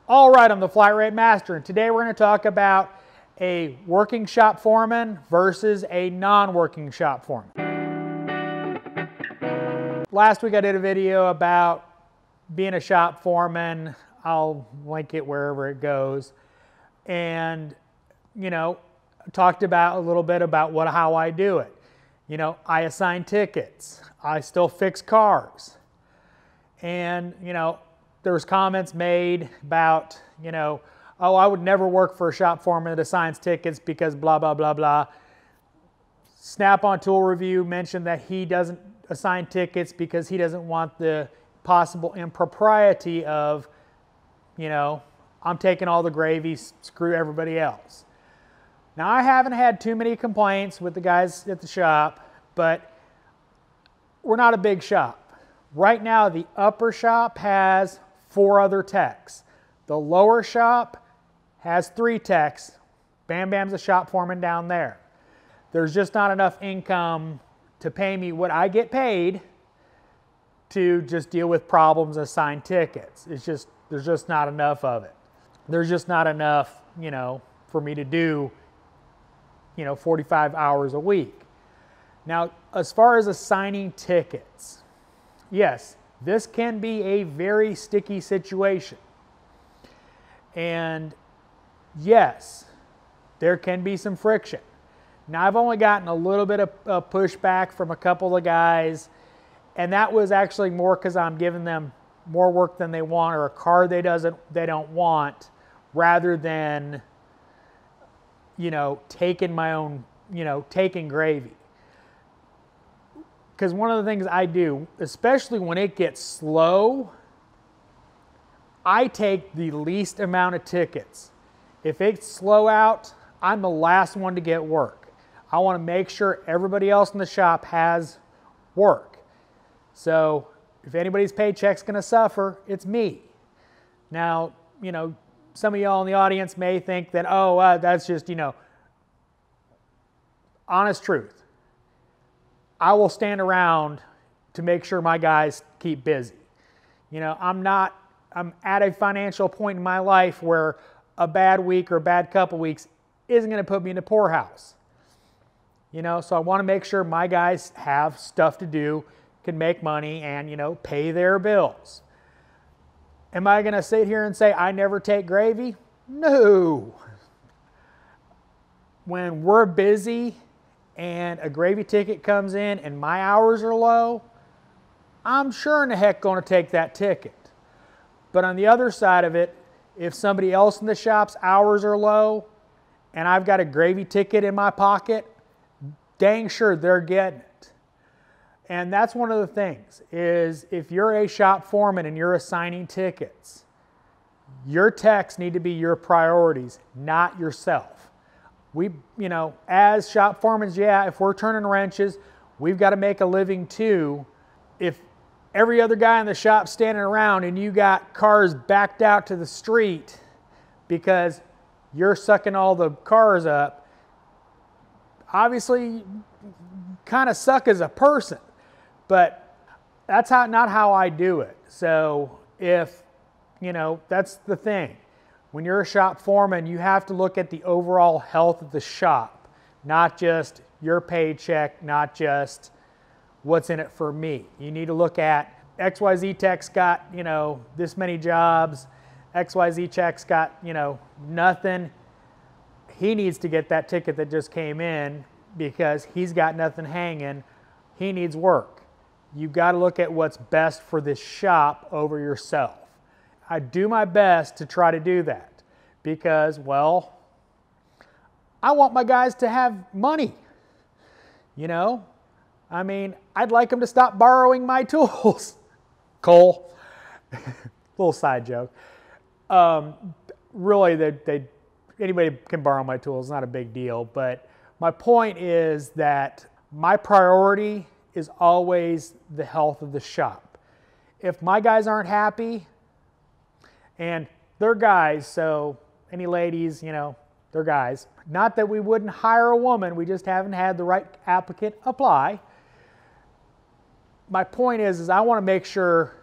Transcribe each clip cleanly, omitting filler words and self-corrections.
All right, I'm the Flat Rate Master, and today we're going to talk about a working shop foreman versus a non-working shop foreman. Last week I did a video about being a shop foreman. I'll link it wherever it goes. And, talked about a little bit about how I do it. I assign tickets. I still fix cars. And, there was comments made about, oh, I would never work for a shop foreman that assigns tickets because blah, blah, blah, blah. Snap-on Tool Review mentioned that he doesn't assign tickets because he doesn't want the possible impropriety of, I'm taking all the gravy, screw everybody else. Now, I haven't had too many complaints with the guys at the shop, but we're not a big shop. Right now, the upper shop has 4 other techs. The lower shop has 3 techs. Bam Bam's a shop foreman down there. There's just not enough income to pay me what I get paid to just deal with problems, assign tickets. There's just not enough of it. There's just not enough, for me to do, 45 hours a week. Now, as far as assigning tickets, yes, this can be a very sticky situation. And yes, there can be some friction. Now, I've only gotten a little bit of pushback from a couple of guys, and that was actually more because I'm giving them more work than they want or a car they don't want, rather than, taking my own, taking gravy. Because one of the things I do, especially when it gets slow, I take the least amount of tickets. If it's slow out, I'm the last one to get work. I want to make sure everybody else in the shop has work. So if anybody's paycheck's going to suffer, it's me. Now, some of y'all in the audience may think that, oh, that's just, honest truth. I will stand around to make sure my guys keep busy. I'm at a financial point in my life where a bad week or a bad couple weeks isn't going to put me in the poorhouse. So I want to make sure my guys have stuff to do, can make money, and, pay their bills. Am I going to sit here and say I never take gravy? No. When we're busy and a gravy ticket comes in and my hours are low, I'm sure in the heck going to take that ticket. But on the other side of it, if somebody else in the shop's hours are low and I've got a gravy ticket in my pocket, dang sure they're getting it. And that's one of the things, is if you're a shop foreman and you're assigning tickets, your techs need to be your priorities, not yourself. We, as shop foremen, yeah, if we're turning wrenches, we've got to make a living too. If every other guy in the shop's standing around and you got cars backed out to the street because you're sucking all the cars up, obviously you kind of suck as a person. But that's not how I do it. So if, that's the thing. When you're a shop foreman, you have to look at the overall health of the shop, not just your paycheck, not just what's in it for me. You need to look at XYZ tech's got, this many jobs. XYZ tech's got, nothing. He needs to get that ticket that just came in because he's got nothing hanging. He needs work. You've got to look at what's best for this shop over yourself. I do my best to try to do that because, well, I want my guys to have money. I'd like them to stop borrowing my tools. Cole, little side joke. Really, anybody can borrow my tools, not a big deal. But my point is that my priority is always the health of the shop. If my guys aren't happy, and they're guys, so any ladies, they're guys. Not that we wouldn't hire a woman, we just haven't had the right applicant apply. My point is I want to make sure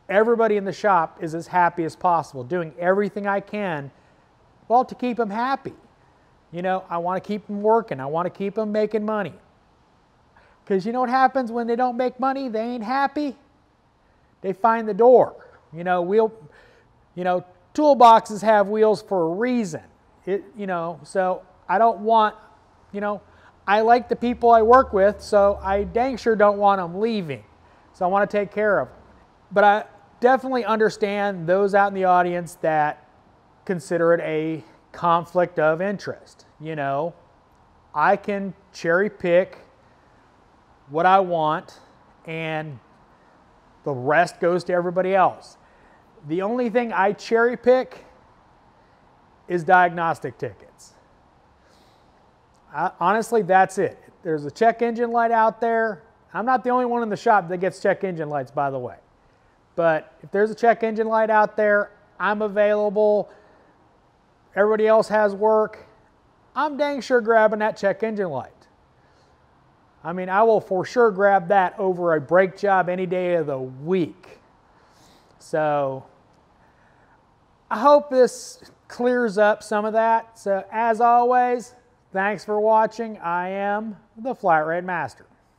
everybody in the shop is as happy as possible, doing everything I can, well, to keep them happy. You know, I want to keep them working. I want to keep them making money. Because you know what happens when they don't make money? They ain't happy. They find the door. You know, toolboxes have wheels for a reason. So I don't want, I like the people I work with, so I dang sure don't want them leaving. So I want to take care of them. But I definitely understand those out in the audience that consider it a conflict of interest. You know, I can cherry pick what I want and the rest goes to everybody else. The only thing I cherry pick is diagnostic tickets. Honestly, that's it. There's a check engine light out there. I'm not the only one in the shop that gets check engine lights, by the way. But if there's a check engine light out there, I'm available. Everybody else has work. I'm dang sure grabbing that check engine light. I mean, I will for sure grab that over a brake job any day of the week. So I hope this clears up some of that. So as always, thanks for watching. I am the Flat Rate Master.